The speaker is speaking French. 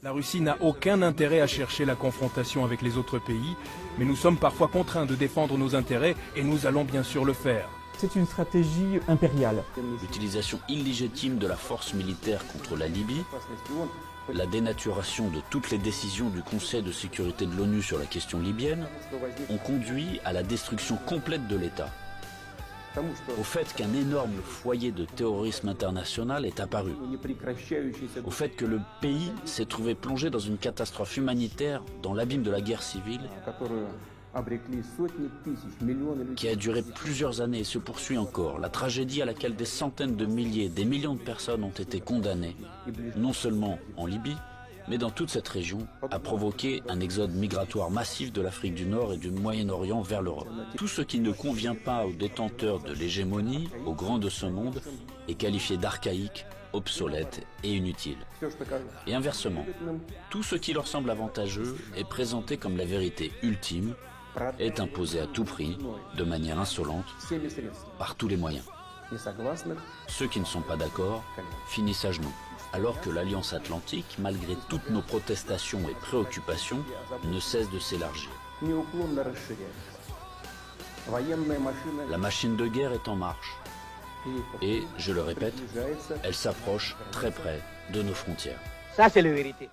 La Russie n'a aucun intérêt à chercher la confrontation avec les autres pays, mais nous sommes parfois contraints de défendre nos intérêts et nous allons bien sûr le faire. C'est une stratégie impériale. L'utilisation illégitime de la force militaire contre la Libye, la dénaturation de toutes les décisions du Conseil de sécurité de l'ONU sur la question libyenne ont conduit à la destruction complète de l'État. Au fait qu'un énorme foyer de terrorisme international est apparu. Au fait que le pays s'est trouvé plongé dans une catastrophe humanitaire dans l'abîme de la guerre civile qui a duré plusieurs années et se poursuit encore. La tragédie à laquelle des centaines de milliers, des millions de personnes ont été condamnées, non seulement en Libye, mais dans toute cette région, a provoqué un exode migratoire massif de l'Afrique du Nord et du Moyen-Orient vers l'Europe. Tout ce qui ne convient pas aux détenteurs de l'hégémonie, aux grands de ce monde, est qualifié d'archaïque, obsolète et inutile. Et inversement, tout ce qui leur semble avantageux est présenté comme la vérité ultime, est imposé à tout prix, de manière insolente, par tous les moyens. Ceux qui ne sont pas d'accord finissent à genoux, alors que l'Alliance Atlantique, malgré toutes nos protestations et préoccupations, ne cesse de s'élargir. La machine de guerre est en marche. Et, je le répète, elle s'approche très près de nos frontières. Ça, c'est la vérité.